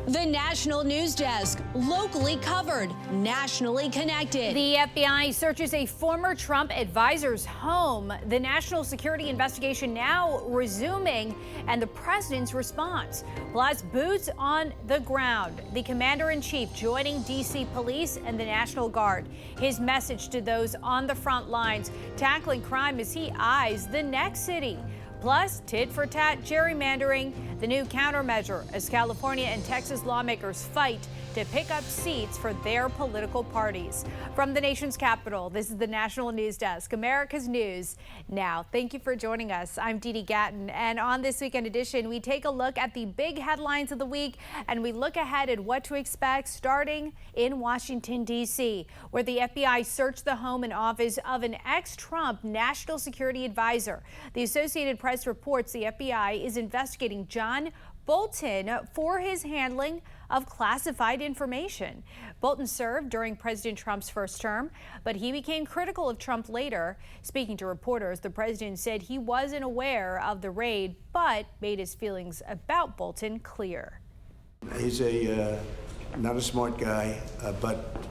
The National News Desk, locally covered, nationally connected. The FBI searches a former Trump advisor's home. The national security investigation now resuming, and the president's response. Plus, boots on the ground. The commander-in-chief joining D.C. police and the National Guard. His message to those on the front lines, tackling crime as he eyes the next city. Plus, tit-for-tat gerrymandering, the new countermeasure as California and Texas lawmakers fight to pick up seats for their political parties. From the nation's capital, this is the National News Desk, America's News Now. Thank you for joining us. I'm Dee Dee Gatton, and on this weekend edition, we take a look at the big headlines of the week, and we look ahead at what to expect starting in Washington, D.C., where the FBI searched the home and office of an ex-Trump national security advisor. The Associated Press reports the FBI is investigating John Bolton for his handling of classified information. Bolton served during President Trump's first term, but he became critical of Trump later. Speaking to reporters, the president said he wasn't aware of the raid, but made his feelings about Bolton clear. He's not a smart guy, but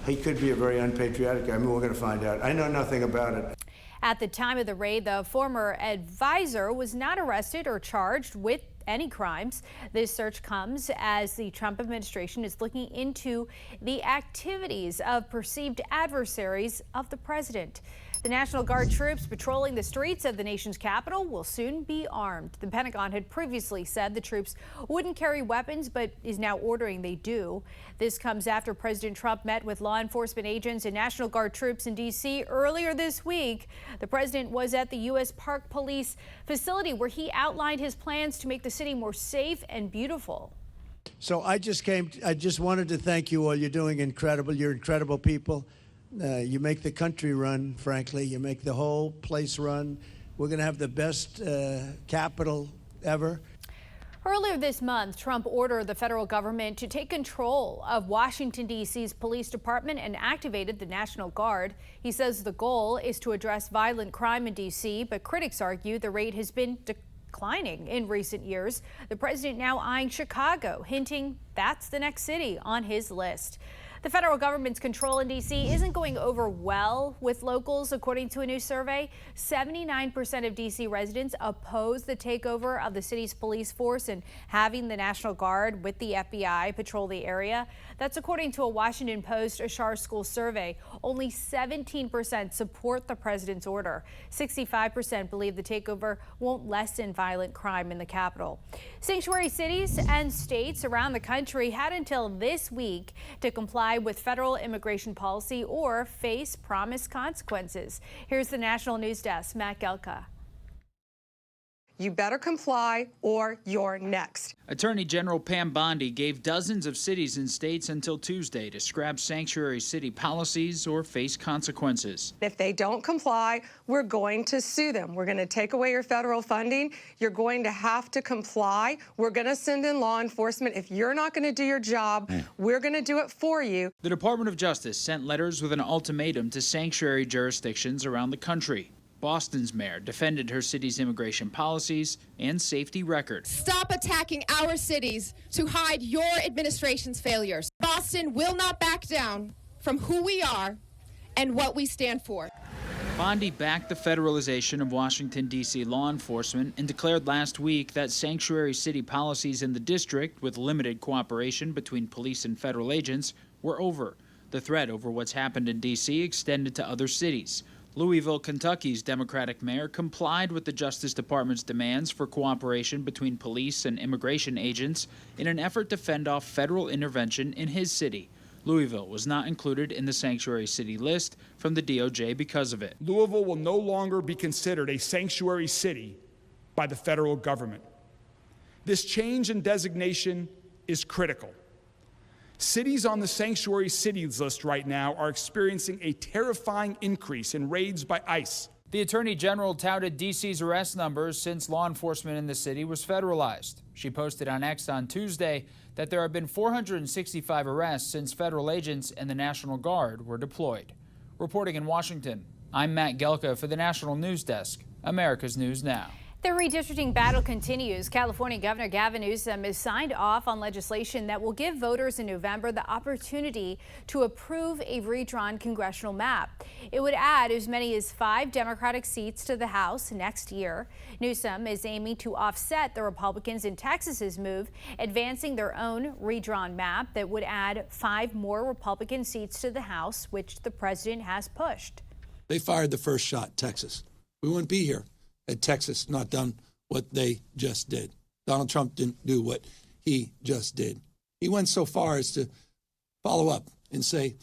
he could be a very unpatriotic guy. I mean, we're going to find out. I know nothing about it. At the time of the raid, the former advisor was not arrested or charged with any crimes. This search comes as the Trump administration is looking into the activities of perceived adversaries of the president. The National Guard troops patrolling the streets of the nation's capital will soon be armed. The Pentagon had previously said the troops wouldn't carry weapons, but is now ordering they do. This comes after President Trump met with law enforcement agents and National Guard troops in D.C. earlier this week. The president was at the U.S. Park Police facility where he outlined his plans to make the city more safe and beautiful. So I just wanted to thank you all. You're doing incredible. You're incredible people. You make the country run, frankly. You make the whole place run. We're going to have the best capital ever. Earlier this month, Trump ordered the federal government to take control of Washington, D.C.'s police department and activated the National Guard. He says the goal is to address violent crime in D.C., but critics argue the rate has been declining in recent years. The president now eyeing Chicago, hinting that's the next city on his list. The federal government's control in D.C. isn't going over well with locals, according to a new survey. 79% of D.C. residents oppose the takeover of the city's police force and having the National Guard with the FBI patrol the area. That's according to a Washington Post Ashar School survey. Only 17% support the president's order. 65% believe the takeover won't lessen violent crime in the capital. Sanctuary cities and states around the country had until this week to comply with federal immigration policy or face promised consequences. Here's the National News Desk, Matt Gelka. You better comply or you're next. Attorney General Pam Bondi gave dozens of cities and states until Tuesday to scrap sanctuary city policies or face consequences. If they don't comply, we're going to sue them. We're going to take away your federal funding. You're going to have to comply. We're going to send in law enforcement. If you're not going to do your job, we're going to do it for you. The Department of Justice sent letters with an ultimatum to sanctuary jurisdictions around the country. Boston's mayor defended her city's immigration policies and safety record. Stop attacking our cities to hide your administration's failures. Boston will not back down from who we are and what we stand for. Bondi backed the federalization of Washington, D.C. law enforcement and declared last week that sanctuary city policies in the district, with limited cooperation between police and federal agents, were over. The threat over what's happened in D.C. extended to other cities. Louisville, Kentucky's Democratic mayor complied with the Justice Department's demands for cooperation between police and immigration agents in an effort to fend off federal intervention in his city. Louisville was not included in the sanctuary city list from the DOJ because of it. Louisville will no longer be considered a sanctuary city by the federal government. This change in designation is critical. Cities on the sanctuary cities list right now are experiencing a terrifying increase in raids by ICE. The Attorney General touted D.C.'s arrest numbers since law enforcement in the city was federalized. She posted on X on Tuesday that there have been 465 arrests since federal agents and the National Guard were deployed. Reporting in Washington, I'm Matt Gelka for the National News Desk, America's News Now. The redistricting battle continues. California Governor Gavin Newsom has signed off on legislation that will give voters in November the opportunity to approve a redrawn congressional map. It would add as many as 5 Democratic seats to the House next year. Newsom is aiming to offset the Republicans in Texas's move, advancing their own redrawn map that would add 5 more Republican seats to the House, which the president has pushed. They fired the first shot, Texas. We wouldn't be here had Texas not done what they just did. Donald Trump didn't do what he just did. He went so far as to follow up and say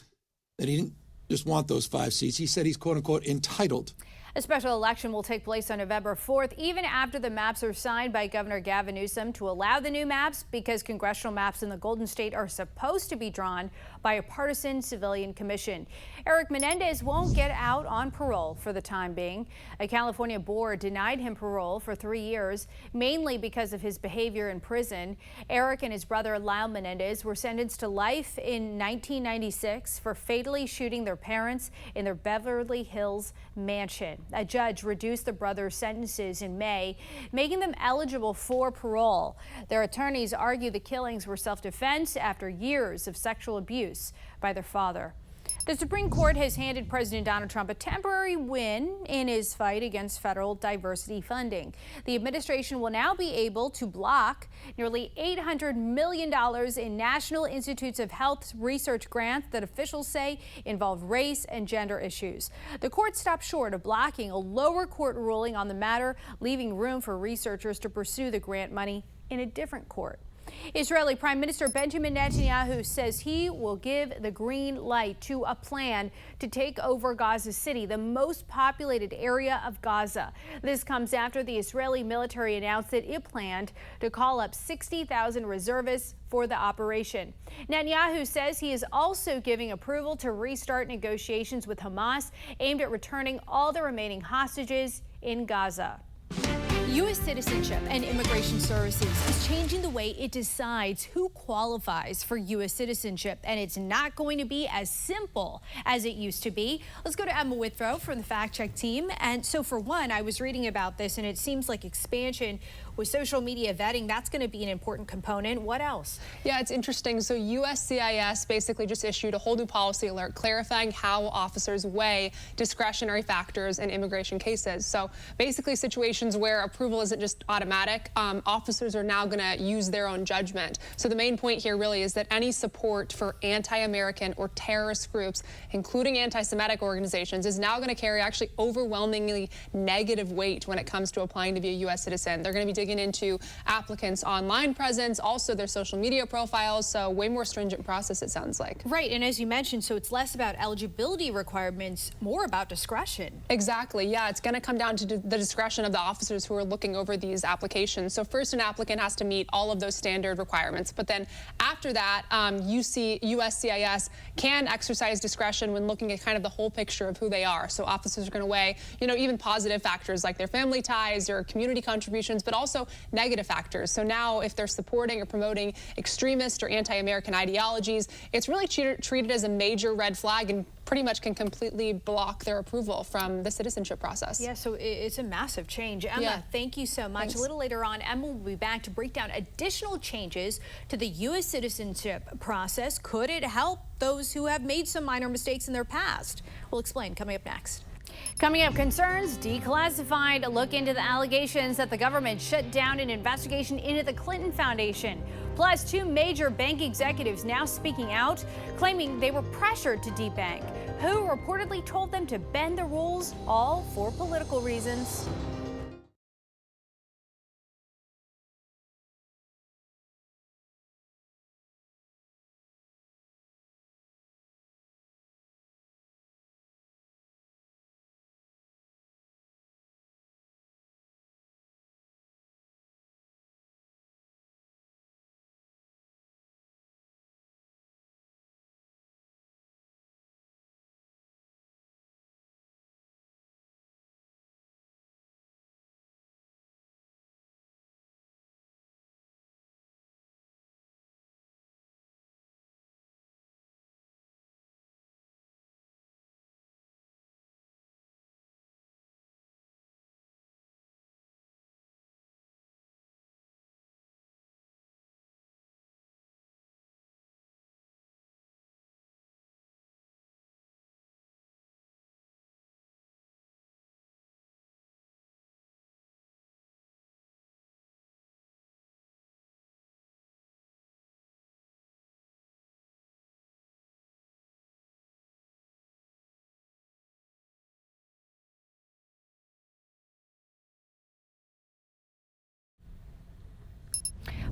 that he didn't just want those 5 seats. He said he's, quote unquote, entitled. A special election will take place on November 4th, even after the maps are signed by Governor Gavin Newsom to allow the new maps, because congressional maps in the Golden State are supposed to be drawn by a partisan civilian commission. Eric Menendez won't get out on parole for the time being. A California board denied him parole for 3 years, mainly because of his behavior in prison. Eric and his brother Lyle Menendez were sentenced to life in 1996 for fatally shooting their parents in their Beverly Hills mansion. A judge reduced the brothers' sentences in May, making them eligible for parole. Their attorneys argue the killings were self-defense after years of sexual abuse by their father. The Supreme Court has handed President Donald Trump a temporary win in his fight against federal diversity funding. The administration will now be able to block nearly $800 million in National Institutes of Health research grants that officials say involve race and gender issues. The court stopped short of blocking a lower court ruling on the matter, leaving room for researchers to pursue the grant money in a different court. Israeli Prime Minister Benjamin Netanyahu says he will give the green light to a plan to take over Gaza City, the most populated area of Gaza. This comes after the Israeli military announced that it planned to call up 60,000 reservists for the operation. Netanyahu says he is also giving approval to restart negotiations with Hamas aimed at returning all the remaining hostages in Gaza. U.S. Citizenship and Immigration Services is changing the way it decides who qualifies for U.S. citizenship, and it's not going to be as simple as it used to be. Let's go to Emma Withrow from the Fact Check team. And so for one, I was reading about this, and it seems like expansion with social media vetting, that's going to be an important component. What else? Yeah, it's interesting. So USCIS basically just issued a whole new policy alert clarifying how officers weigh discretionary factors in immigration cases. So basically situations where approval isn't just automatic, officers are now going to use their own judgment. So the main point here really is that any support for anti-American or terrorist groups, including anti-Semitic organizations, is now going to carry actually overwhelmingly negative weight when it comes to applying to be a U.S. citizen. They're going to be digging into applicants' online presence, also their social media profiles, so way more stringent process, it sounds like. Right, and as you mentioned, so it's less about eligibility requirements, more about discretion. Exactly, yeah, it's going to come down to the discretion of the officers who are looking over these applications. So first, an applicant has to meet all of those standard requirements, but then after that, USCIS can exercise discretion when looking at kind of the whole picture of who they are. So officers are going to weigh, even positive factors like their family ties or community contributions, but also negative factors. So now if they're supporting or promoting extremist or anti-American ideologies, it's really treated as a major red flag and pretty much can completely block their approval from the citizenship process. Yeah, so it's a massive change. Emma, thank you so much. Thanks. A little later on, Emma will be back to break down additional changes to the U.S. citizenship process. Could it help those who have made some minor mistakes in their past? We'll explain coming up next. Coming up, concerns declassified. A look into the allegations that the government shut down an investigation into the Clinton Foundation. Plus, 2 major bank executives now speaking out, claiming they were pressured to debank. Who reportedly told them to bend the rules, all for political reasons.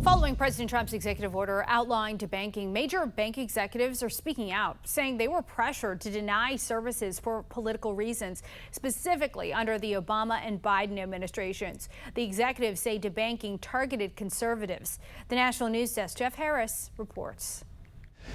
Following President Trump's executive order outlawing debanking, major bank executives are speaking out, saying they were pressured to deny services for political reasons, specifically under the Obama and Biden administrations. The executives say debanking targeted conservatives. The National News Desk, Jeff Harris, reports.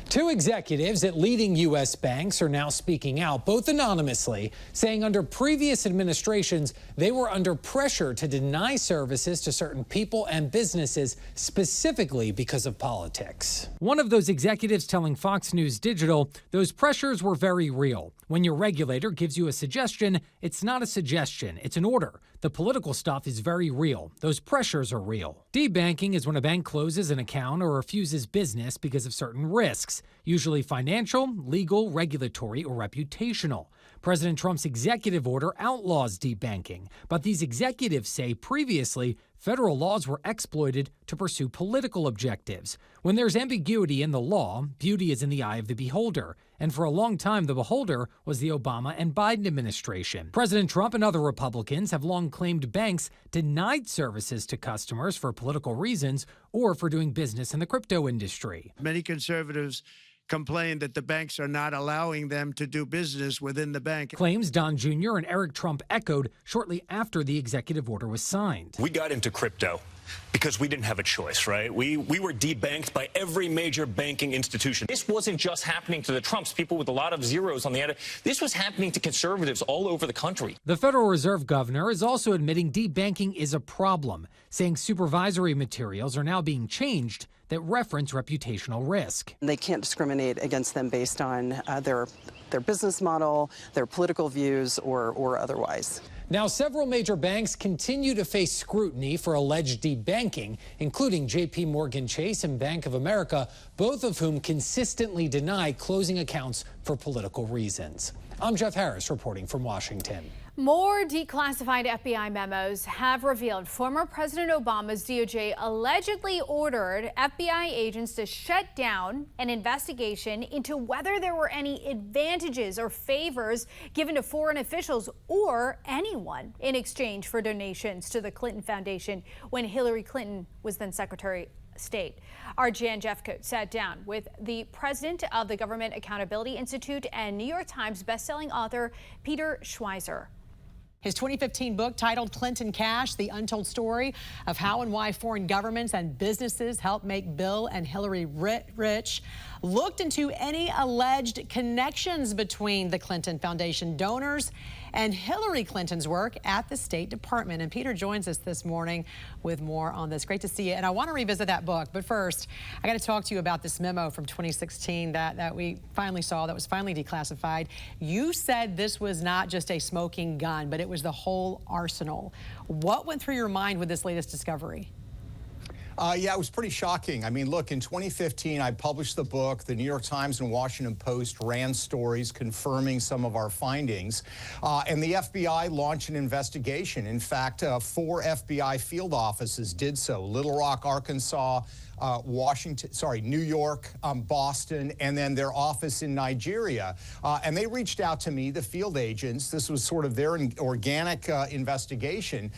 Two executives at leading U.S. banks are now speaking out, both anonymously, saying under previous administrations, they were under pressure to deny services to certain people and businesses, specifically because of politics. One of those executives telling Fox News Digital those pressures were very real. When your regulator gives you a suggestion, it's not a suggestion, it's an order. The political stuff is very real. Those pressures are real. Debanking is when a bank closes an account or refuses business because of certain risks, usually financial, legal, regulatory, or reputational. President Trump's executive order outlaws debanking, but these executives say previously federal laws were exploited to pursue political objectives. When there's ambiguity in the law, beauty is in the eye of the beholder. And for a long time, the beholder was the Obama and Biden administration. President Trump and other Republicans have long claimed banks denied services to customers for political reasons or for doing business in the crypto industry. Many conservatives complain that the banks are not allowing them to do business within the bank. Claims Don Jr. and Eric Trump echoed shortly after the executive order was signed. We got into crypto because we didn't have a choice, right? We were debanked by every major banking institution. This wasn't just happening to the Trumps, people with a lot of zeros on the end. This was happening to conservatives all over the country. The Federal Reserve governor is also admitting debanking is a problem, saying supervisory materials are now being changed that reference reputational risk. They can't discriminate against them based on their business model, their political views, or otherwise. Now, several major banks continue to face scrutiny for alleged debanking, including J.P. Morgan Chase and Bank of America, both of whom consistently deny closing accounts for political reasons. I'm Jeff Harris reporting from Washington. More declassified FBI memos have revealed former President Obama's DOJ allegedly ordered FBI agents to shut down an investigation into whether there were any advantages or favors given to foreign officials or anyone in exchange for donations to the Clinton Foundation when Hillary Clinton was then Secretary of State. Our Jan Jeffcoat sat down with the president of the Government Accountability Institute and New York Times bestselling author Peter Schweizer. His 2015 book titled Clinton Cash, The Untold Story of How and Why Foreign Governments and Businesses Helped Make Bill and Hillary Rich, looked into any alleged connections between the Clinton Foundation donors and Hillary Clinton's work at the State Department. And Peter joins us this morning with more on this. Great to see you. And I want to revisit that book. But first, I got to talk to you about this memo from 2016 that we finally saw, that was finally declassified. You said this was not just a smoking gun, but it was the whole arsenal. What went through your mind with this latest discovery? Yeah, it was pretty shocking. I mean, look, in 2015, I published the book. The New York Times and Washington Post ran stories confirming some of our findings. And the FBI launched an investigation. In fact, 4 FBI field offices did so. Little Rock, Arkansas, New York, Boston, and then their office in Nigeria. And they reached out to me, the field agents. This was sort of their organic investigation.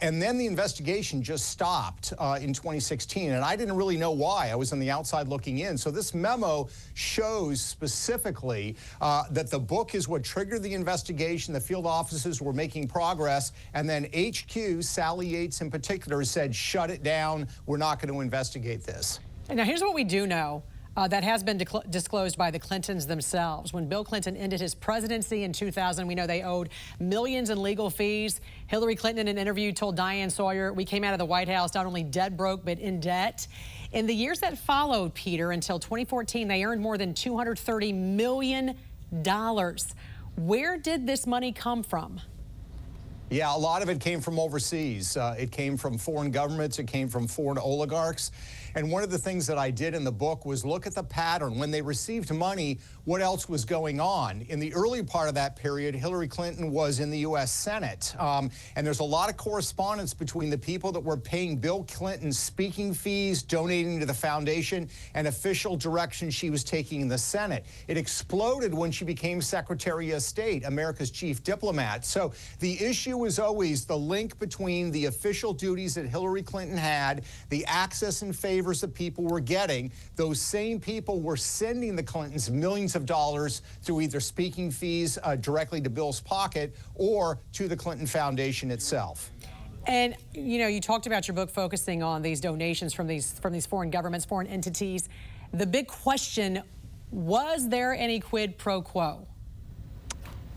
And then the investigation just stopped in 2016. And I didn't really know why. I was on the outside looking in. So this memo shows specifically that the book is what triggered the investigation. The field offices were making progress. And then HQ, Sally Yates in particular, said, shut it down. We're not going to investigate this. Now, here's what we do know that has been disclosed by the Clintons themselves. When Bill Clinton ended his presidency in 2000, we know they owed millions in legal fees. Hillary Clinton, in an interview, told Diane Sawyer, we came out of the White House not only dead broke, but in debt. In the years that followed, Peter, until 2014, they earned more than $230 million. Where did this money come from? Yeah, a lot of it came from overseas. It came from foreign governments. It came from foreign oligarchs. And one of the things that I did in the book was look at the pattern. When they received money, what else was going on? In the early part of that period, Hillary Clinton was in the U.S. Senate. And there's a lot of correspondence between the people that were paying Bill Clinton speaking fees, donating to the foundation, and official direction she was taking in the Senate. It exploded when she became Secretary of State, America's chief diplomat. So the issue issue was always the link between the official duties that Hillary Clinton had, the access and favors that people were getting. Those same people were sending the Clintons millions of dollars through either speaking fees directly to Bill's pocket or to the Clinton Foundation itself. And, you know, you talked about your book focusing on these donations from these foreign governments, foreign entities. The big question, was there any quid pro quo?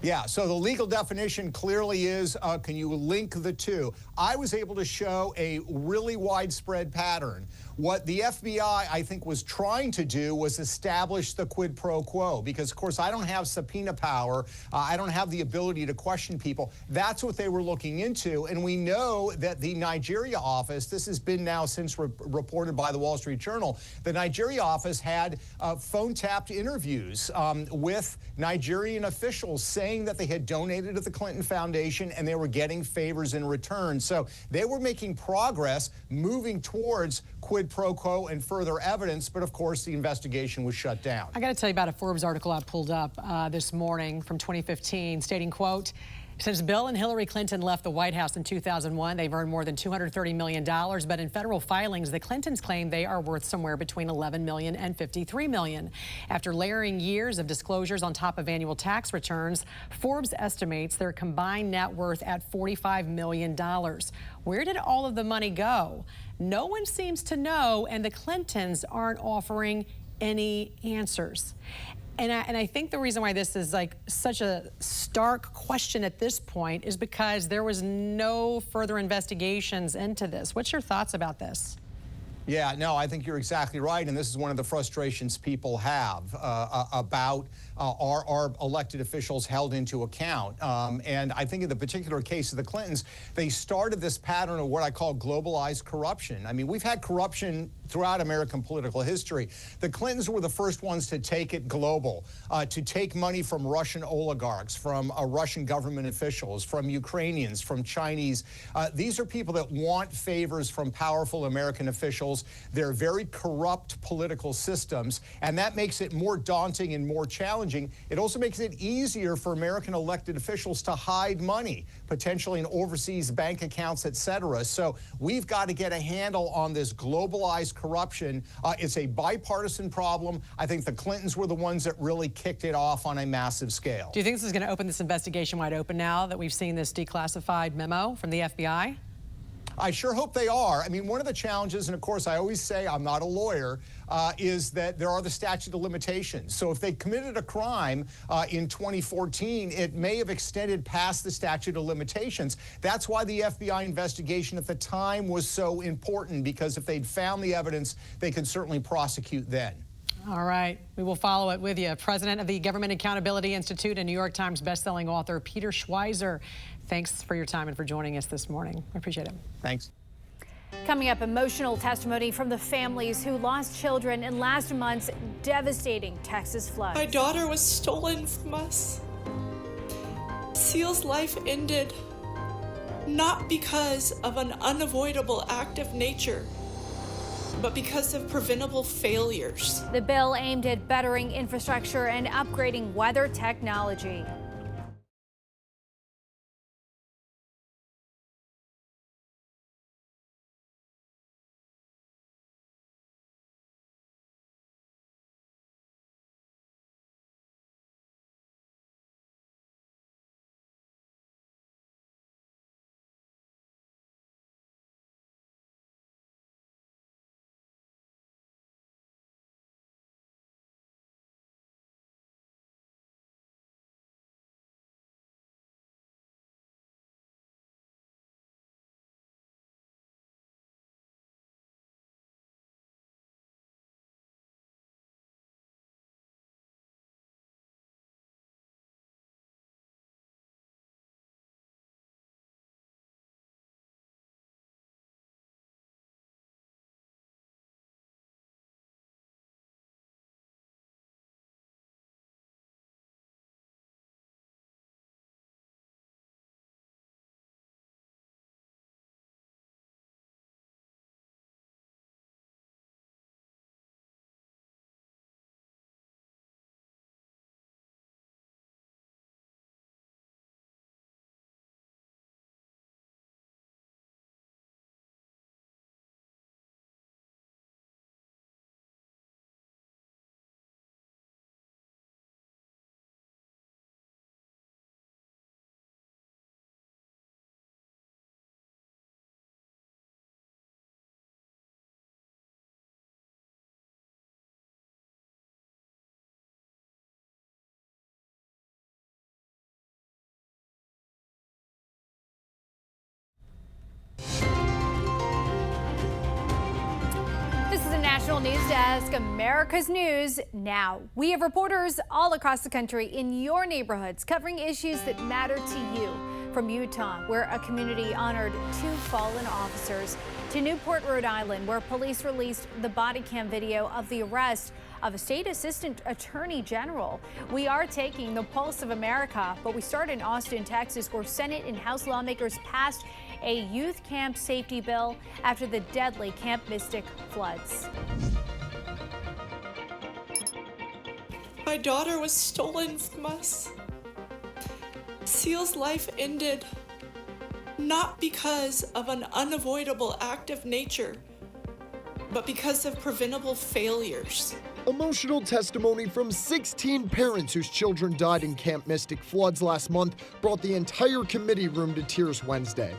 Yeah, so the legal definition clearly is, can you link the two? I was able to show a really widespread pattern. What the FBI, I think, was trying to do was establish the quid pro quo, because, of course, I don't have subpoena power. I don't have the ability to question people. That's what they were looking into, and we know that the Nigeria office, this has been now since reported by the Wall Street Journal, the Nigeria office had phone-tapped interviews with Nigerian officials saying that they had donated to the Clinton Foundation and they were getting favors in return. So they were making progress, moving towards quid pro quo and further evidence, but of course the investigation was shut down. I got to tell you about a Forbes article I pulled up this morning from 2015 stating, quote, since Bill and Hillary Clinton left the White House in 2001, they've earned more than $230 million, but in federal filings, the Clintons claim they are worth somewhere between $11 million and $53 million. After layering years of disclosures on top of annual tax returns, Forbes estimates their combined net worth at $45 million. Where did all of the money go? No one seems to know, and the Clintons aren't offering any answers. And I think the reason why this is like such a stark question at this point is because there was no further investigations into this. What's your thoughts about this? Yeah, no, I think you're exactly right, and this is one of the frustrations people have about our elected officials held into account. And I think in the particular case of the Clintons, they started this pattern of what I call globalized corruption. I mean, we've had corruption throughout American political history. The Clintons were the first ones to take it global, to take money from Russian oligarchs, from Russian government officials, from Ukrainians, from Chinese. These are people that want favors from powerful American officials. They're very corrupt political systems, and that makes it more daunting and more challenging. It also makes it easier for American elected officials to hide money, potentially in overseas bank accounts, et cetera. So we've got to get a handle on this globalized corruption. It's a bipartisan problem. I think the Clintons were the ones that really kicked it off on a massive scale. Do you think this is going to open this investigation wide open now that we've seen this declassified memo from the FBI? I sure hope they are. I mean, one of the challenges, and of course I always say I'm not a lawyer, is that there are the statute of limitations. So if they committed a crime in 2014, it may have extended past the statute of limitations. That's why the FBI investigation at the time was so important, because if they'd found the evidence, they could certainly prosecute then. All right, we will follow it with you. President of the Government Accountability Institute and New York Times bestselling author Peter Schweizer, thanks for your time and for joining us this morning. I appreciate it. Thanks. Coming up, emotional testimony from the families who lost children in last month's devastating Texas floods. My daughter was stolen from us. Seal's life ended not because of an unavoidable act of nature, but because of preventable failures. The bill aimed at bettering infrastructure and upgrading weather technology. National News Desk, America's News Now. We have reporters all across the country in your neighborhoods covering issues that matter to you. From Utah, where a community honored 2 fallen officers, to Newport, Rhode Island, where police released the body cam video of the arrest of a state assistant attorney general. We are taking the pulse of America, but we start in Austin, Texas, where Senate and House lawmakers passed a youth camp safety bill after the deadly Camp Mystic floods. My daughter was stolen from us. Seal's life ended not because of an unavoidable act of nature, but because of preventable failures. Emotional testimony from 16 parents whose children died in Camp Mystic floods last month brought the entire committee room to tears Wednesday.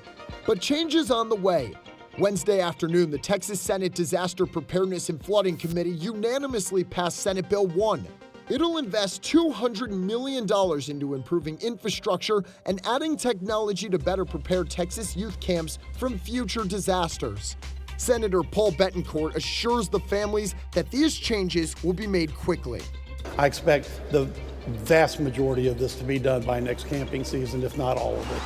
But change is on the way. Wednesday afternoon, the Texas Senate Disaster Preparedness and Flooding Committee unanimously passed Senate Bill 1. It'll invest $200 million into improving infrastructure and adding technology to better prepare Texas youth camps from future disasters. Senator Paul Betancourt assures the families that these changes will be made quickly. I expect the vast majority of this to be done by next camping season, if not all of it.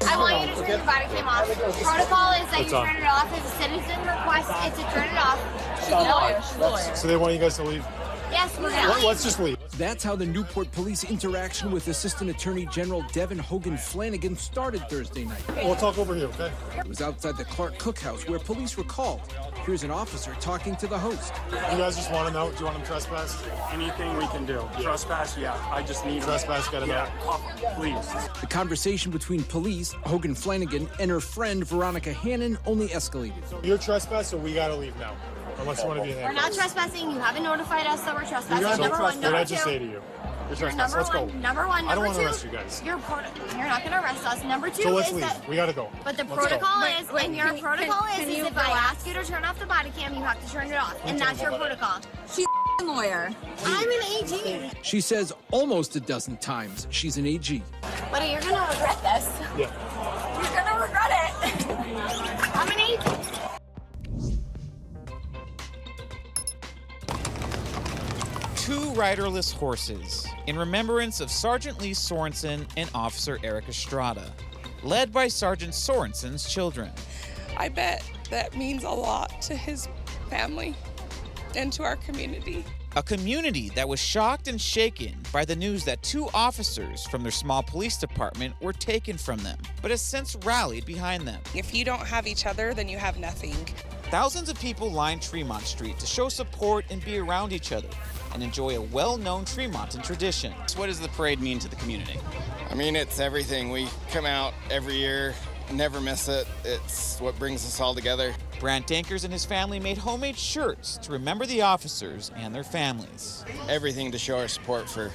I want you to turn your body cam off. Protocol is that you turn it off. If a citizen requests it to turn it off, she's a lawyer. She's a lawyer. So they want you guys to leave? Yes, we're gonna leave. Let's just leave. That's how the Newport police interaction with Assistant Attorney General Devin Hogan Flanagan started Thursday night. We'll talk over here, okay? It was outside the Clark Cookhouse where police were called. Here's an officer talking to the host. You guys just want to know, do you want them trespass? Anything we can do. Yeah. Trespass, yeah. I just need trespass, gotta know. Please. The conversation between police, Hogan Flanagan, and her friend Veronica Hannon only escalated. You're trespassing, so we gotta leave now. Unless you want to be in there. We're not trespassing. You haven't notified us that we're trespassing. Number one. What did I just say to you? You're trespassing. Let's go. Number one. I don't want to two, arrest you guys. You're not going to arrest us. Number two so let's is leave. that We gotta go. But the Let's protocol go. is, and your protocol is if I ask you to turn off the body cam, you have to turn it off, and that's your protocol. She's a lawyer. I'm an AG. She says almost a dozen times she's an AG. But you're going to regret this. Yeah. You're going to regret it. I'm an AG. Two riderless horses in remembrance of Sergeant Lee Sorensen and Officer Eric Estrada, led by Sergeant Sorensen's children. I bet that means a lot to his family and to our community. A community that was shocked and shaken by the news that 2 officers from their small police department were taken from them, but has since rallied behind them. If you don't have each other, then you have nothing. Thousands of people lined Tremont Street to show support and be around each other and enjoy a well-known Tremontan tradition. What does the parade mean to the community? I mean, it's everything. We come out every year, never miss it. It's what brings us all together. Brant Dankers and his family made homemade shirts to remember the officers and their families. Everything to show our support for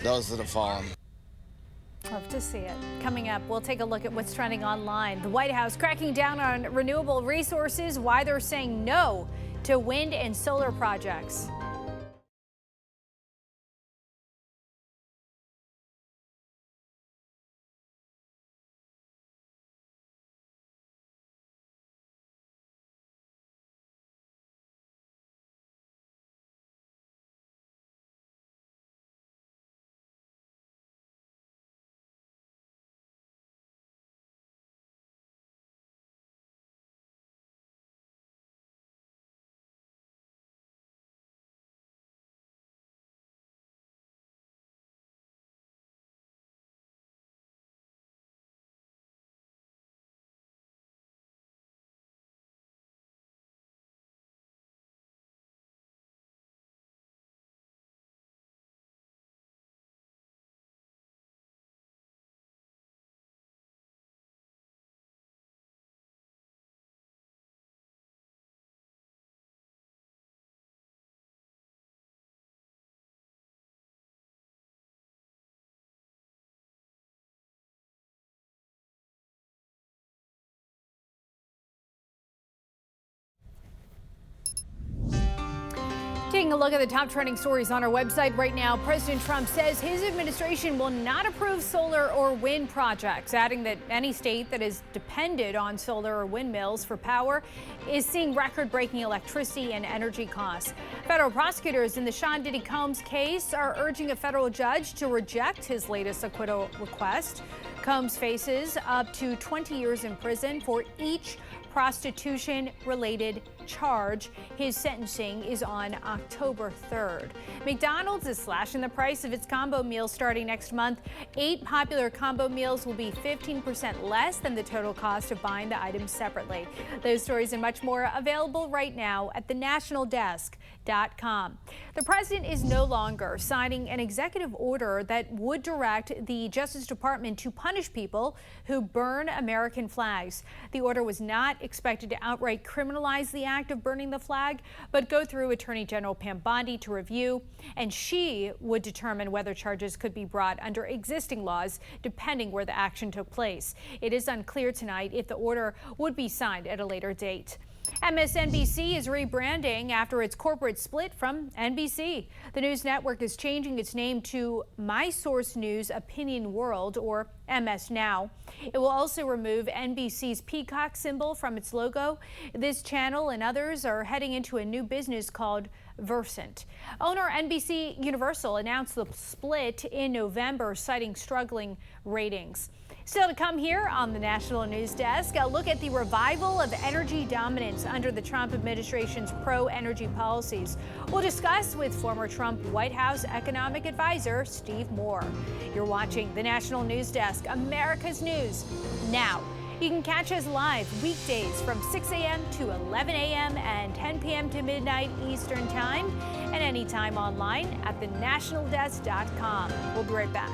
those that have fallen. Love to see it. Coming up, we'll take a look at what's trending online. The White House cracking down on renewable resources, why they're saying no to wind and solar projects. Taking a look at the top trending stories on our website right now, President Trump says his administration will not approve solar or wind projects, adding that any state that is dependent on solar or windmills for power is seeing record-breaking electricity and energy costs. Federal prosecutors in the Sean Diddy Combs case are urging a federal judge to reject his latest acquittal request. Combs faces up to 20 years in prison for each prostitution-related charge. His sentencing is on October 3rd. McDonald's is slashing the price of its combo meals starting next month. 8 popular combo meals will be 15% less than the total cost of buying the items separately. Those stories and much more available right now at thenationaldesk.com. The president is no longer signing an executive order that would direct the Justice Department to punish people who burn American flags. The order was not expected to outright criminalize the act of burning the flag, but go through Attorney General Pam Bondi to review, and she would determine whether charges could be brought under existing laws, depending where the action took place. It is unclear tonight if the order would be signed at a later date. MSNBC is rebranding after its corporate split from NBC. The news network is changing its name to My Source News Opinion World, or MS Now. It will also remove NBC's peacock symbol from its logo. This channel and others are heading into a new business called Versant. Owner NBC Universal announced the split in November, citing struggling ratings. Still to come here on the National News Desk, a look at the revival of energy dominance under the Trump administration's pro-energy policies. We'll discuss with former Trump White House economic advisor Steve Moore. You're watching the National News Desk, America's News Now. You can catch us live weekdays from 6 a.m. to 11 a.m. and 10 p.m. to midnight Eastern Time, and anytime online at thenationaldesk.com. We'll be right back.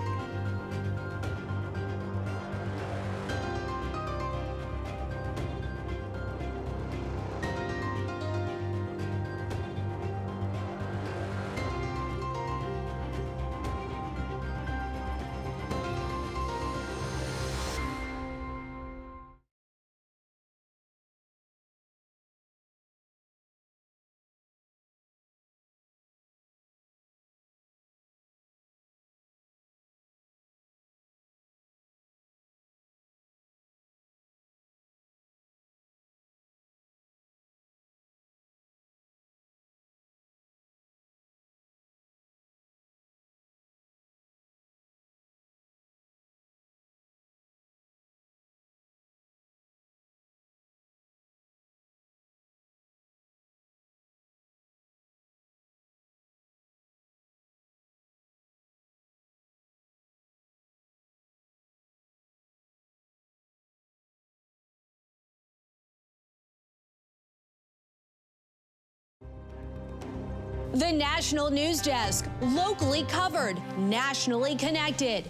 The National News Desk, locally covered, nationally connected.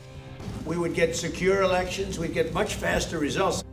We would get secure elections. We'd get much faster results.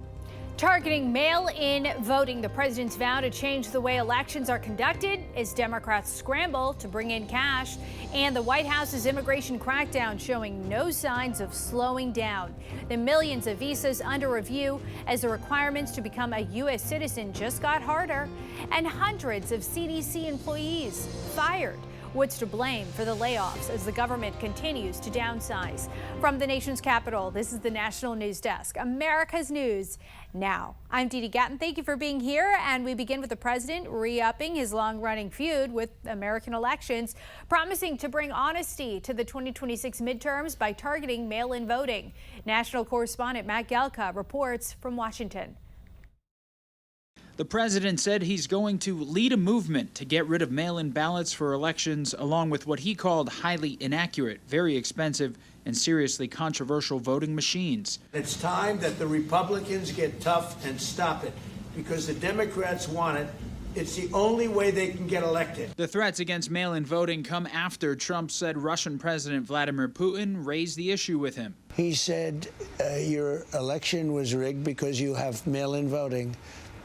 Targeting mail-in voting, the president's vow to change the way elections are conducted as Democrats scramble to bring in cash, and the White House's immigration crackdown showing no signs of slowing down. The millions of visas under review as the requirements to become a U.S. citizen just got harder, and hundreds of CDC employees fired. What's to blame for the layoffs as the government continues to downsize? From the nation's capital, this is the National News Desk, America's News Now. I'm Dee Dee Gatton. Thank you for being here. And we begin with the president re-upping his long-running feud with American elections, promising to bring honesty to the 2026 midterms by targeting mail-in voting. National correspondent Matt Galka reports from Washington. The president said he's going to lead a movement to get rid of mail-in ballots for elections, along with what he called highly inaccurate, very expensive, and seriously controversial voting machines. It's time that the Republicans get tough and stop it, because the Democrats want it. It's the only way they can get elected. The threats against mail-in voting come after Trump said Russian President Vladimir Putin raised the issue with him. He said your election was rigged because you have mail-in voting.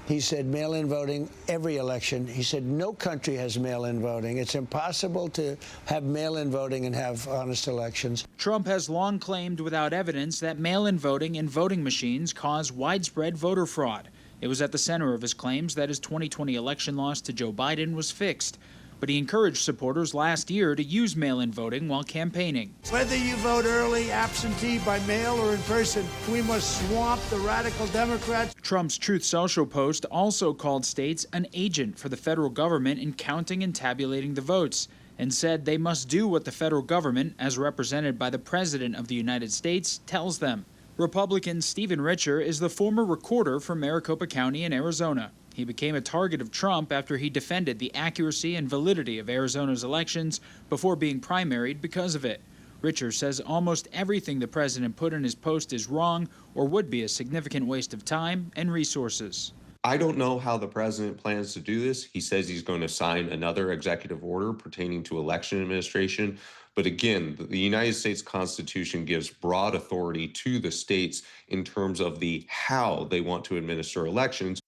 He said mail-in voting every election. He said no country has mail-in voting. It's impossible to have mail-in voting and have honest elections. Trump has long claimed without evidence that mail-in voting and voting machines cause widespread voter fraud. It was at the center of his claims that his 2020 election loss to Joe Biden was fixed. but he encouraged supporters last year to use mail-in voting while campaigning. Whether you vote early, absentee, by mail, or in person, we must swamp the radical Democrats. Trump's Truth Social post also called states an agent for the federal government in counting and tabulating the votes, and said they must do what the federal government, as represented by the President of the United States, tells them. Republican Stephen Richer is the former recorder for Maricopa County in Arizona. He became a target of Trump after he defended the accuracy and validity of Arizona's elections before being primaried because of it. Richer says almost everything the president put in his post is wrong or would be a significant waste of time and resources. I don't know how the president plans to do this. He says he's going to sign another executive order pertaining to election administration. But again, the United States Constitution gives broad authority to the states in terms of the how they want to administer elections.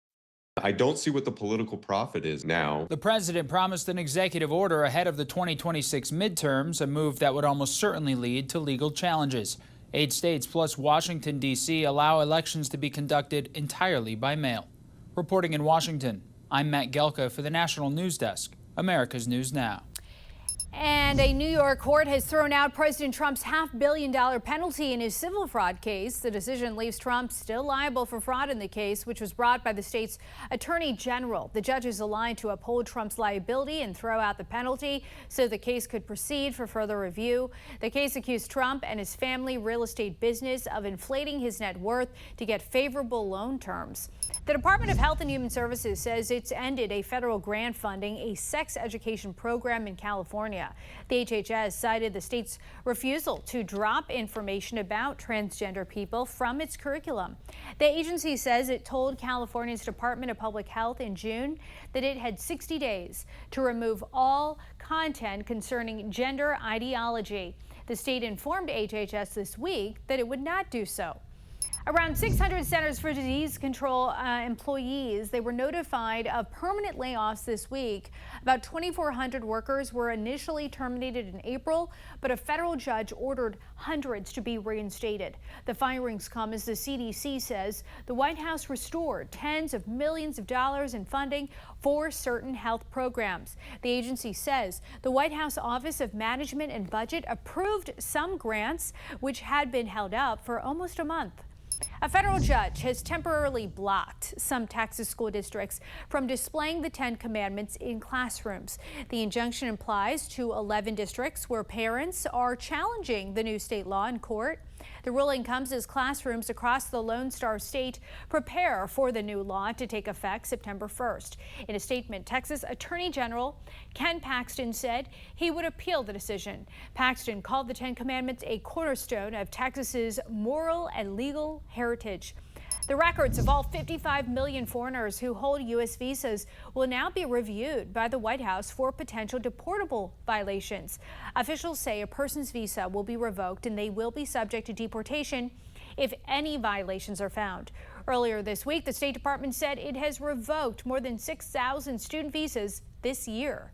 I don't see what the political profit is now. The president promised an executive order ahead of the 2026 midterms, a move that would almost certainly lead to legal challenges. 8 states plus Washington, D.C. allow elections to be conducted entirely by mail. Reporting in Washington, I'm Matt Gelka for the National News Desk, America's News Now. And a New York court has thrown out President Trump's $500 million penalty in his civil fraud case. The decision leaves Trump still liable for fraud in the case, which was brought by the state's attorney general. The judges aligned to uphold Trump's liability and throw out the penalty so the case could proceed for further review. The case accused Trump and his family real estate business of inflating his net worth to get favorable loan terms. The Department of Health and Human Services says it's ended a federal grant funding a sex education program in California. The HHS cited the state's refusal to drop information about transgender people from its curriculum. The agency says it told California's Department of Public Health in June that it had 60 days to remove all content concerning gender ideology. The state informed HHS this week that it would not do so. Around 600 Centers for Disease Control employees, they were notified of permanent layoffs this week. About 2,400 workers were initially terminated in April, but a federal judge ordered hundreds to be reinstated. The firings come as the CDC says the White House restored tens of millions of dollars in funding for certain health programs. The agency says the White House Office of Management and Budget approved some grants which had been held up for almost a month. A federal judge has temporarily blocked some Texas school districts from displaying the 10 Commandments in classrooms. The injunction applies to 11 districts where parents are challenging the new state law in court. The ruling comes as classrooms across the Lone Star State prepare for the new law to take effect September 1st. In a statement, Texas Attorney General Ken Paxton said he would appeal the decision. Paxton called the 10 Commandments a cornerstone of Texas's moral and legal heritage. The records of all 55 million foreigners who hold U.S. visas will now be reviewed by the White House for potential deportable violations. Officials say a person's visa will be revoked and they will be subject to deportation if any violations are found. Earlier this week, the State Department said it has revoked more than 6,000 student visas this year.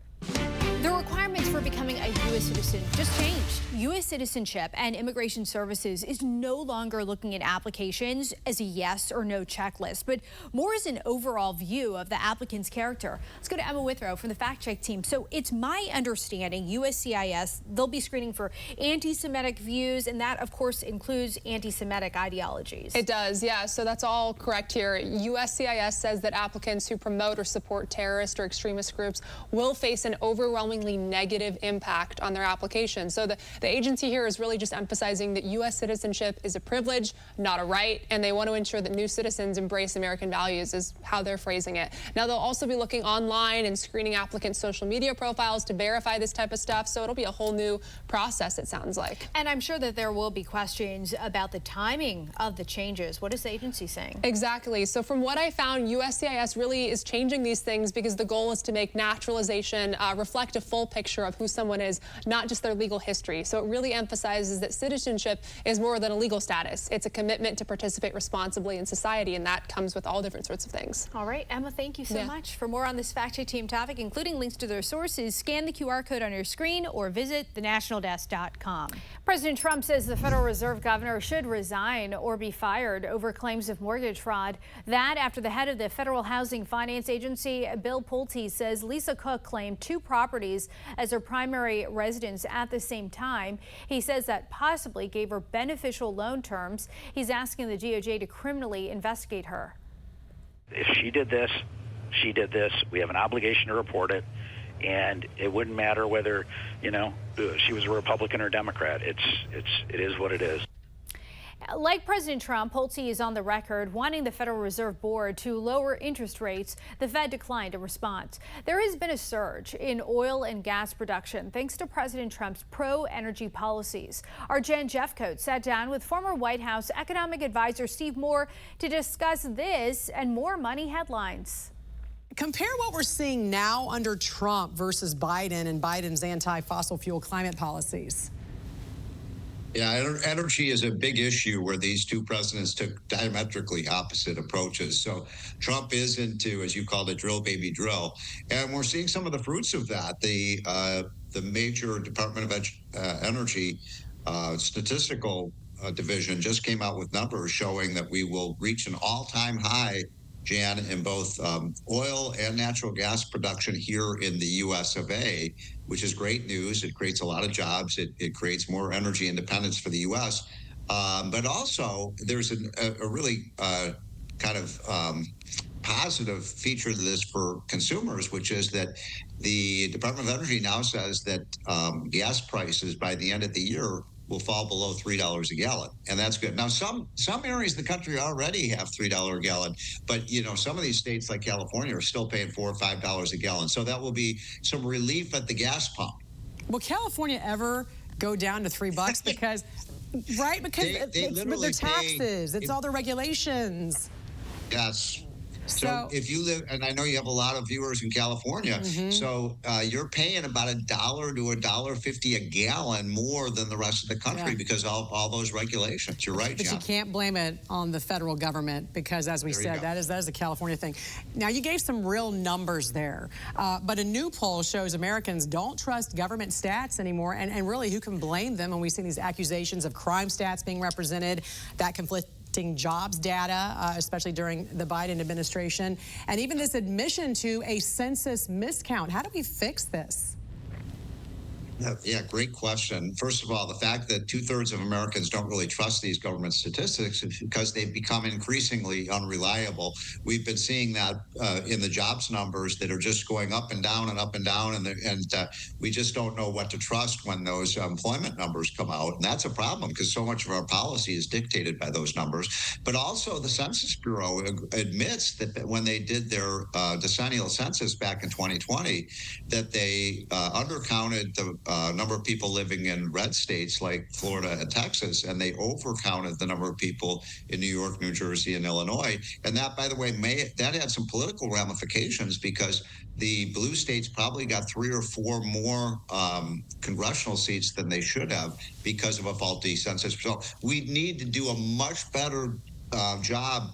The requirements for becoming a U.S. citizen just changed. U.S. Citizenship and Immigration Services is no longer looking at applications as a yes or no checklist, but more as an overall view of the applicant's character. Let's go to Emma Withrow from the Fact Check team. So it's my understanding USCIS, they'll be screening for anti-Semitic views, and that, of course, includes anti-Semitic ideologies. It does, yeah. So that's all correct here. USCIS says that applicants who promote or support terrorist or extremist groups will face an overwhelmingly negative impact on their application. So the agency here is really just emphasizing that U.S. citizenship is a privilege, not a right, and they want to ensure that new citizens embrace American values is how they're phrasing it. Now, they'll also be looking online and screening applicants' social media profiles to verify this type of stuff, so it'll be a whole new process, it sounds like. And I'm sure that there will be questions about the timing of the changes. What is the agency saying? Exactly. So from what I found, USCIS really is changing these things because the goal is to make naturalization reflect a full picture of who someone is, not just their legal history. So it really emphasizes that citizenship is more than a legal status. It's a commitment to participate responsibly in society, and that comes with all different sorts of things. All right, Emma, thank you so much. For more on this Fact Check team topic, including links to their sources, scan the QR code on your screen or visit thenationaldesk.com. President Trump says the Federal Reserve governor should resign or be fired over claims of mortgage fraud. That after the head of the Federal Housing Finance Agency, Bill Pulte, says Lisa Cook claimed 2 properties properties as her primary residence at the same time. He says that possibly gave her beneficial loan terms. He's asking the DOJ to criminally investigate her. If she did this, she did this. We have an obligation to report it. And it wouldn't matter whether, she was a Republican or Democrat. It is what it is. Like President Trump, Pulte is on the record wanting the Federal Reserve Board to lower interest rates. The Fed declined a response. There has been a surge in oil and gas production thanks to President Trump's pro-energy policies. Our Jen Jeffcoat sat down with former White House economic advisor Steve Moore to discuss this and more money headlines. Compare what we're seeing now under Trump versus Biden and Biden's anti-fossil fuel climate policies. Yeah, energy is a big issue where these two presidents took diametrically opposite approaches. So Trump is into, as you called it, drill, baby, drill. And we're seeing some of the fruits of that. The major Department of Energy statistical division just came out with numbers showing that we will reach an all-time high, Jan, in both oil and natural gas production here in the U.S. of A., which is great news. It creates a lot of jobs. It creates more energy independence for the U.S. But also, there's a really kind of positive feature to this for consumers, which is that the Department of Energy now says that gas prices by the end of the year will fall below $3 a gallon, and that's good. Now, some areas of the country already have $3 a gallon, but some of these states like California are still paying $4 or $5 a gallon. So that will be some relief at the gas pump. Will California ever go down to $3? Because, right? Because it's with their taxes, it's all their regulations. Yes. So if you live, and I know you have a lot of viewers in California, so you're paying about $1 to $1.50 a gallon more than the rest of the country because of all those regulations. You're right, But John. you can't blame it on the federal government because, as we said, that is a California thing. Now, you gave some real numbers there, but a new poll shows Americans don't trust government stats anymore, and really, who can blame them when we see these accusations of crime stats being represented, that conflict jobs data, especially during the Biden administration, and even this admission to a census miscount. How do we fix this? Yeah, great question. First of all, the fact that 2/3 of Americans don't really trust these government statistics is because they've become increasingly unreliable. We've been seeing that in the jobs numbers that are just going up and down and up and down, and we just don't know what to trust when those employment numbers come out. And that's a problem because so much of our policy is dictated by those numbers. But also the Census Bureau admits that when they did their decennial census back in 2020, that they undercounted the number of people living in red states like Florida and Texas, and they overcounted the number of people in New York, New Jersey, and Illinois. And that, by the way, that had some political ramifications because the blue states probably got 3 or 4 more congressional seats than they should have because of a faulty census. So we need to do a much better job,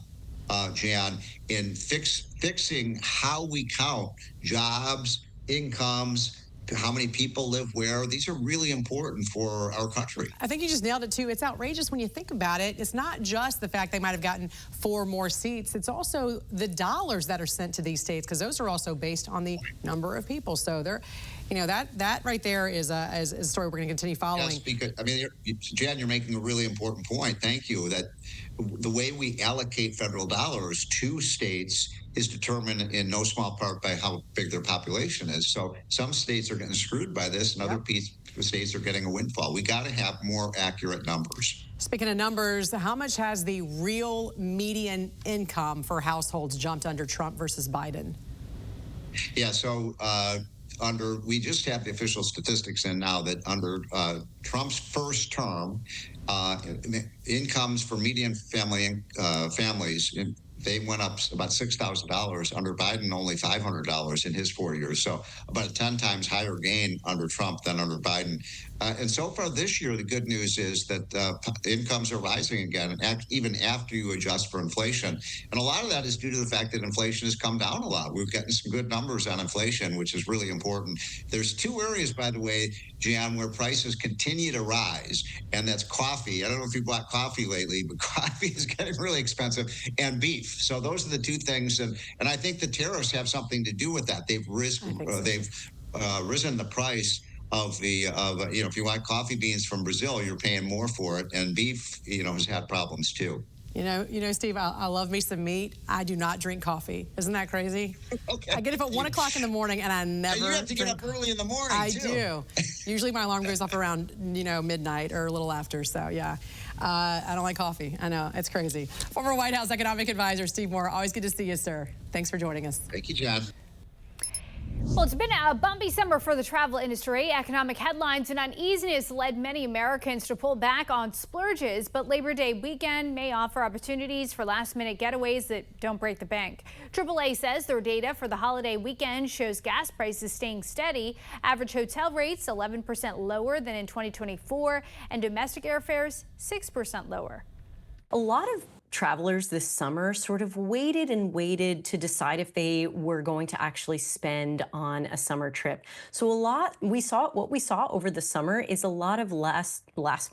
Jan, in fixing how we count jobs, incomes, how many people live where. These are really important for our country. I think you just nailed it, too. It's outrageous when you think about it. It's not just the fact they might have gotten 4 more seats. It's also the dollars that are sent to these states, because those are also based on the number of people. So they're, that right there is a story we're going to continue following. Yes, because, Jan, you're making a really important point. Thank you. That the way we allocate federal dollars to states is determined in no small part by how big their population is. So some states are getting screwed by this, and other states are getting a windfall. We got to have more accurate numbers. Speaking of numbers, how much has the real median income for households jumped under Trump versus Biden? Yeah, so we just have the official statistics in now that under Trump's first term, incomes for median families, they went up about $6,000. Under Biden, only $500 in his 4 years. So about a 10 times higher gain under Trump than under Biden. And so far this year, the good news is that incomes are rising again, even after you adjust for inflation. And a lot of that is due to the fact that inflation has come down a lot. We're getting some good numbers on inflation, which is really important. There's 2 areas, by the way, Jan, where prices continue to rise, and that's coffee. I don't know if you bought coffee lately, but coffee is getting really expensive, and beef. So those are the 2 things, and I think the tariffs have something to do with that. They've risen the price of the, if you want coffee beans from Brazil, you're paying more for it. And beef, has had problems too. You know, Steve, I love me some meat. I do not drink coffee. Isn't that crazy? Okay. I get up at 1 o'clock in the morning and I never. And you have to get up early in the morning, I too. do. Usually my alarm goes off around, midnight or a little after. So, yeah. I don't like coffee. I know. It's crazy. Former White House Economic Advisor Steve Moore, always good to see you, sir. Thanks for joining us. Thank you, John. Well, it's been a bumpy summer for the travel industry. Economic headlines and uneasiness led many Americans to pull back on splurges, but Labor Day weekend may offer opportunities for last-minute getaways that don't break the bank. AAA says their data for the holiday weekend shows gas prices staying steady, average hotel rates 11% lower than in 2024, and domestic airfares 6% lower. A lot of travelers this summer sort of waited and waited to decide if they were going to actually spend on a summer trip. So what we saw over the summer is a lot of last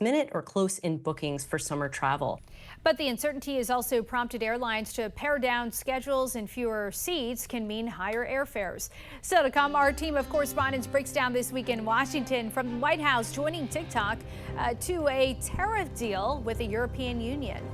minute or close-in bookings for summer travel. But the uncertainty has also prompted airlines to pare down schedules, and fewer seats can mean higher airfares. So to come, our team of correspondents breaks down this week in Washington, from the White House joining TikTok to a tariff deal with the European Union.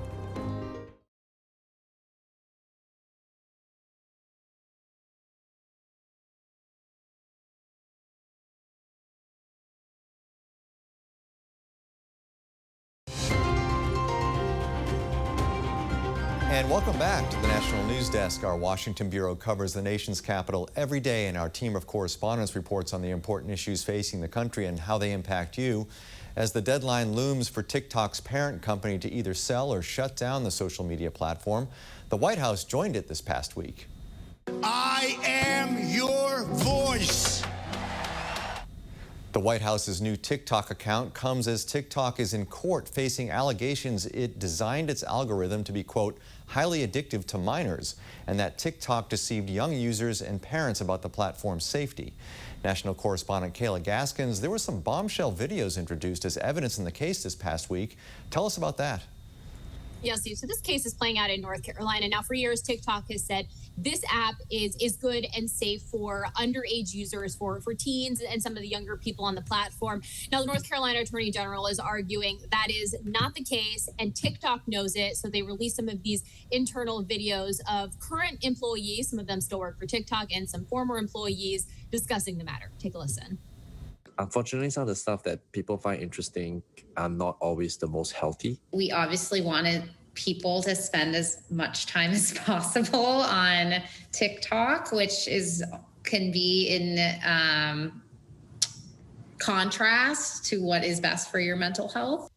And welcome back to the National News Desk. Our Washington Bureau covers the nation's capital every day, and our team of correspondents reports on the important issues facing the country and how they impact you. As the deadline looms for TikTok's parent company to either sell or shut down the social media platform, the White House joined it this past week. I am your voice. The White House's new TikTok account comes as TikTok is in court facing allegations it designed its algorithm to be, quote, highly addictive to minors, and that TikTok deceived young users and parents about the platform's safety. National correspondent Kayla Gaskins, there were some bombshell videos introduced as evidence in the case this past week. Tell us about that. Yeah, Steve, so this case is playing out in North Carolina. Now, for years, TikTok has said this app is good and safe for underage users, for teens and some of the younger people on the platform. Now, the North Carolina Attorney General is arguing that is not the case, and TikTok knows it. So they released some of these internal videos of current employees, some of them still work for TikTok, and some former employees discussing the matter. Take a listen. Unfortunately, some of the stuff that people find interesting are not always the most healthy. We obviously wanted people to spend as much time as possible on TikTok, which can be in contrast to what is best for your mental health.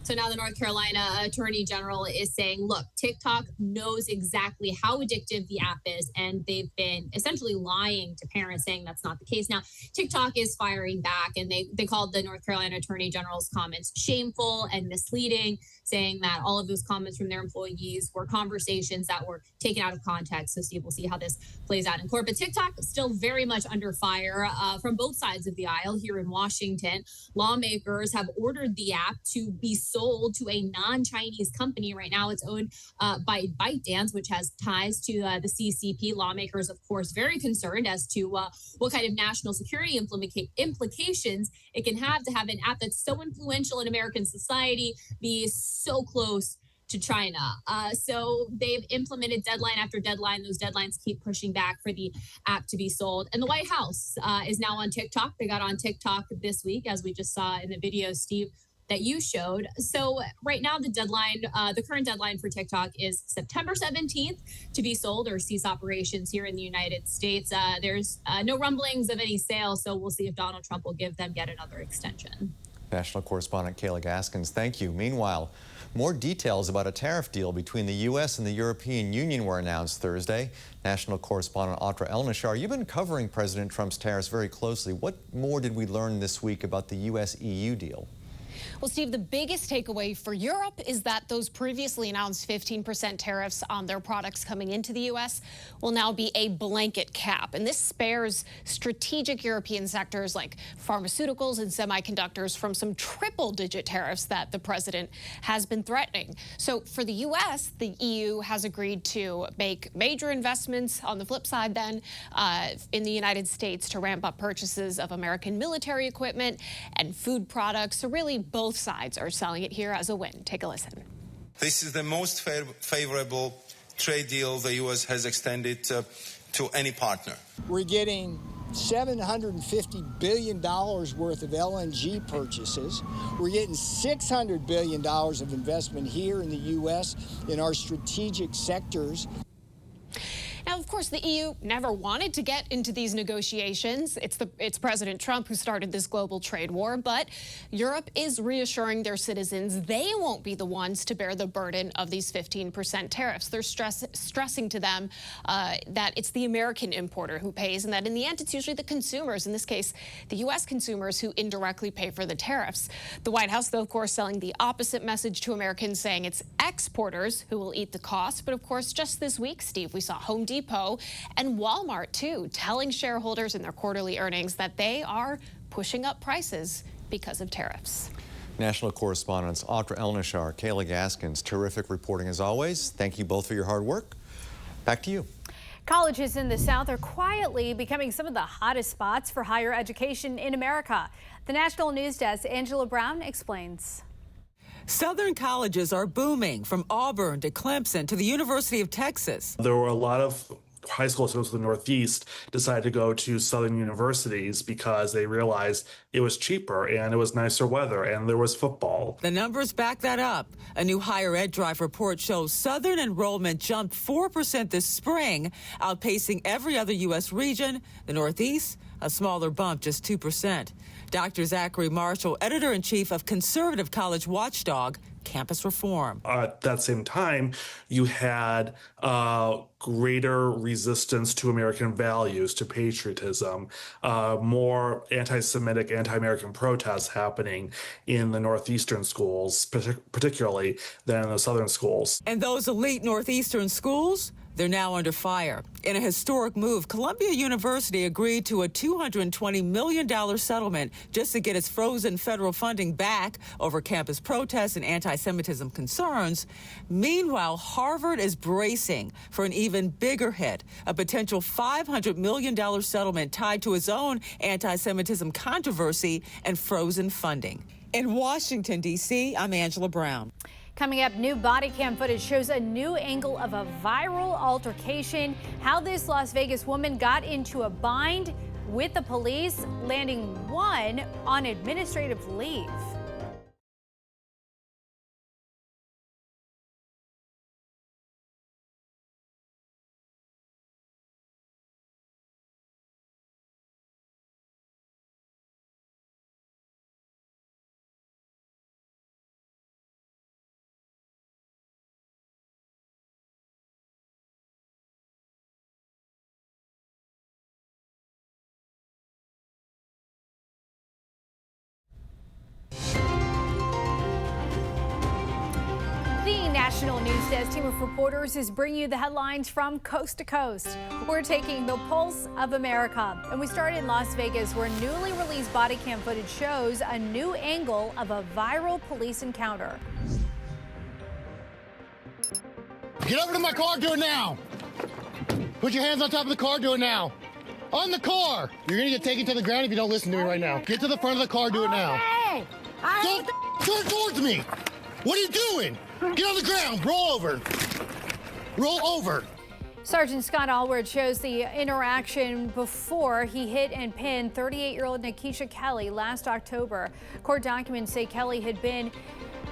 So now the North Carolina Attorney General is saying, look, TikTok knows exactly how addictive the app is, and they've been essentially lying to parents, saying that's not the case. Now, TikTok is firing back, and they called the North Carolina Attorney General's comments shameful and misleading, saying that all of those comments from their employees were conversations that were taken out of context. So Steve, we'll see how this plays out in court. But TikTok is still very much under fire from both sides of the aisle here in Washington. Lawmakers have ordered the app to be sold to a non-Chinese company. Right now, it's owned by ByteDance, which has ties to the CCP. Lawmakers, of course, very concerned as to what kind of national security implications it can have to have an app that's so influential in American society be so close to China. So they've implemented deadline after deadline. Those deadlines keep pushing back for the app to be sold. And the White House is now on TikTok. They got on TikTok this week, as we just saw in the video, Steve, that you showed. So right now, the current deadline for TikTok is September 17th to be sold or cease operations here in the United States. There's no rumblings of any sale, so we'll see if Donald Trump will give them yet another extension. National correspondent Kayla Gaskins, thank you. Meanwhile, more details about a tariff deal between the U.S. and the European Union were announced Thursday. National correspondent Audra Elnishar, you've been covering President Trump's tariffs very closely. What more did we learn this week about the U.S.-EU deal? Well, Steve, the biggest takeaway for Europe is that those previously announced 15% tariffs on their products coming into the U.S. will now be a blanket cap. And this spares strategic European sectors like pharmaceuticals and semiconductors from some triple-digit tariffs that the president has been threatening. So for the U.S., the EU has agreed to make major investments on the flip side then in the United States to ramp up purchases of American military equipment and food products. So really both sides are selling it here as a win. Take a listen. This is the most favorable trade deal the U.S. has extended to any partner. We're getting $750 billion worth of LNG purchases. We're getting $600 billion of investment here in the U.S. in our strategic sectors. Now, of course, the EU never wanted to get into these negotiations. It's President Trump who started this global trade war, but Europe is reassuring their citizens they won't be the ones to bear the burden of these 15% tariffs. They're stressing to them that it's the American importer who pays, and that in the end, it's usually the consumers, in this case, the U.S. consumers, who indirectly pay for the tariffs. The White House, though, of course, selling the opposite message to Americans, saying it's exporters who will eat the cost. But of course, just this week, Steve, we saw Home Depot and Walmart, too, telling shareholders in their quarterly earnings that they are pushing up prices because of tariffs. National correspondents Audra Elnishar, Kayla Gaskins, terrific reporting as always. Thank you both for your hard work. Back to you. Colleges in the South are quietly becoming some of the hottest spots for higher education in America. The National News Desk, Angelo Brown explains. Southern colleges are booming, from Auburn to Clemson to the University of Texas. There were a lot of high school students in the Northeast decided to go to Southern universities because they realized it was cheaper and it was nicer weather and there was football. The numbers back that up. A new Higher Ed Drive report shows Southern enrollment jumped 4% this spring, outpacing every other U.S. region. The Northeast, a smaller bump, just 2%. Dr. Zachary Marshall, editor-in-chief of conservative college watchdog Campus Reform. At that same time, you had greater resistance to American values, to patriotism, more anti-Semitic, anti-American protests happening in the Northeastern schools, particularly than in the Southern schools. And those elite Northeastern schools, they're now under fire. In a historic move, Columbia University agreed to a $220 million settlement just to get its frozen federal funding back over campus protests and anti-Semitism concerns. Meanwhile, Harvard is bracing for an even bigger hit, a potential $500 million settlement tied to its own anti-Semitism controversy and frozen funding. In Washington, D.C., I'm Angela Brown. Coming up, new body cam footage shows a new angle of a viral altercation, how this Las Vegas woman got into a bind with the police, landing one on administrative leave. National News Desk team of reporters is bringing you the headlines from coast to coast. We're taking the pulse of America, and we start in Las Vegas, where newly released body cam footage shows a new angle of a viral police encounter. Get over to my car, do it now. Put your hands on top of the car, do it now. On the car. You're gonna get taken to the ground if you don't listen to me right now. Get to the front of the car, do it now. Hey! Don't turn towards me. What are you doing? Get on the ground, roll over. Roll over. Sergeant Scott Allward shows the interaction before he hit and pinned 38-year-old Nikisha Kelly last October. Court documents say Kelly had been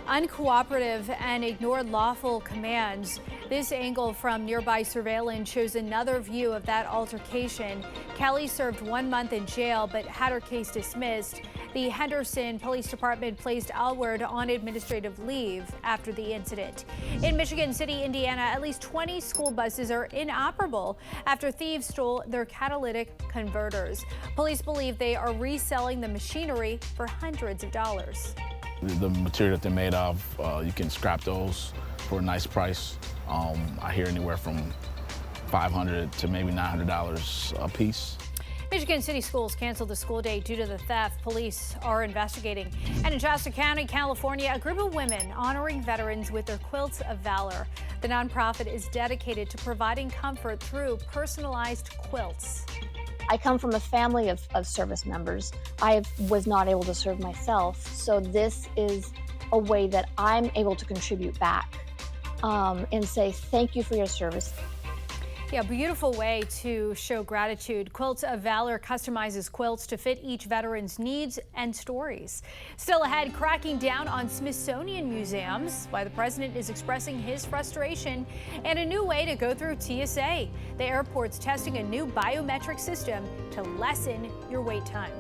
uncooperative and ignored lawful commands. This angle from nearby surveillance shows another view of that altercation. Kelly served 1 month in jail but had her case dismissed. The Henderson Police Department placed Allward on administrative leave after the incident. In Michigan City, Indiana, at least 20 school buses are inoperable after thieves stole their catalytic converters. Police believe they are reselling the machinery for hundreds of dollars. the material that they're made of, you can scrap those for a nice price. I hear anywhere from $500 to maybe $900 a piece. Michigan City Schools canceled the school day due to the theft. Police are investigating. And in Shasta County, California, a group of women honoring veterans with their quilts of valor. The nonprofit is dedicated to providing comfort through personalized quilts. I come from a family of service members. I was not able to serve myself, so this is a way that I'm able to contribute back and say thank you for your service. Yeah, beautiful way to show gratitude. Quilts of Valor customizes quilts to fit each veteran's needs and stories. Still ahead, cracking down on Smithsonian museums, why the president is expressing his frustration, and a new way to go through TSA. The airport's testing a new biometric system to lessen your wait time.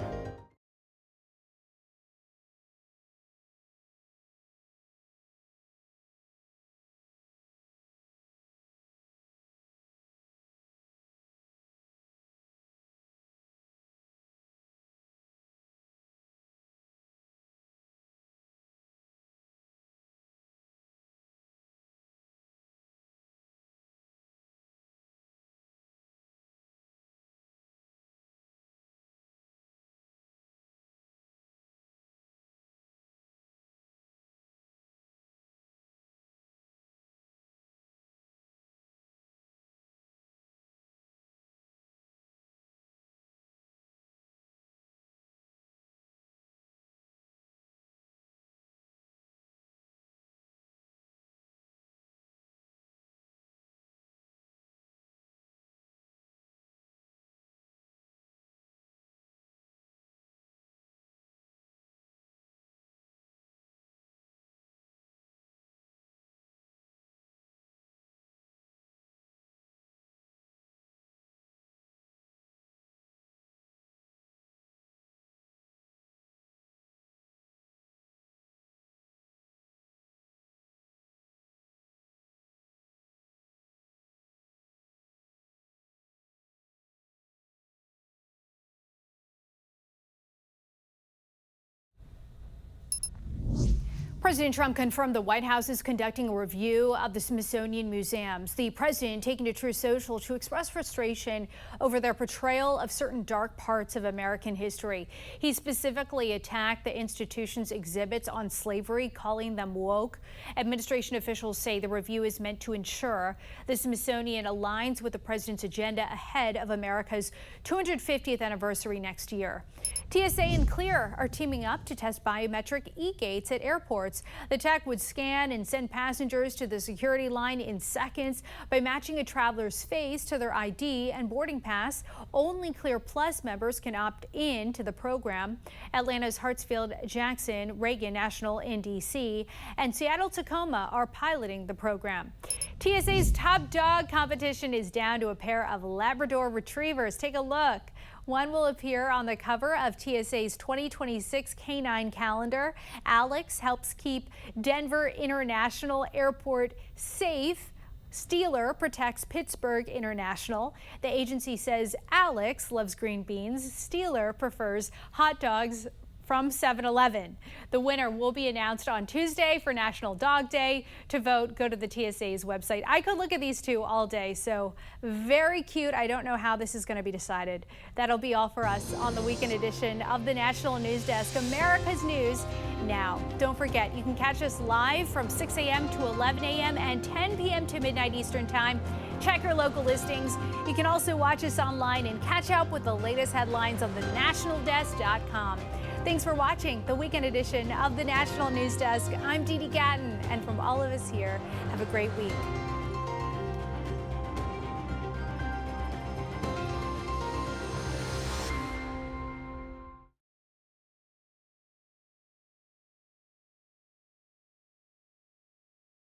President Trump confirmed the White House is conducting a review of the Smithsonian museums. The president taking to Truth Social to express frustration over their portrayal of certain dark parts of American history. He specifically attacked the institution's exhibits on slavery, calling them woke. Administration officials say the review is meant to ensure the Smithsonian aligns with the president's agenda ahead of America's 250th anniversary next year. TSA and Clear are teaming up to test biometric e-gates at airports. The tech would scan and send passengers to the security line in seconds by matching a traveler's face to their ID and boarding pass. Only Clear Plus members can opt in to the program. Atlanta's Hartsfield-Jackson Reagan National in D.C. and Seattle-Tacoma are piloting the program. TSA's top dog competition is down to a pair of Labrador retrievers. Take a look. One will appear on the cover of TSA's 2026 K9 calendar. Alex helps keep Denver International Airport safe. Steeler protects Pittsburgh International. The agency says Alex loves green beans. Steeler prefers hot dogs from 7-Eleven. The winner will be announced on Tuesday for National Dog Day. To vote, go to the TSA's website. I could look at these two all day, so very cute. I don't know how this is going to be decided. That'll be all for us on the weekend edition of the National News Desk, America's News Now. Don't forget, you can catch us live from 6 a.m. to 11 a.m. and 10 p.m. to midnight Eastern Time. Check your local listings. You can also watch us online and catch up with the latest headlines on thenationaldesk.com. Thanks for watching the weekend edition of the National News Desk. I'm Dee Dee Gatton, and from all of us here, have a great week.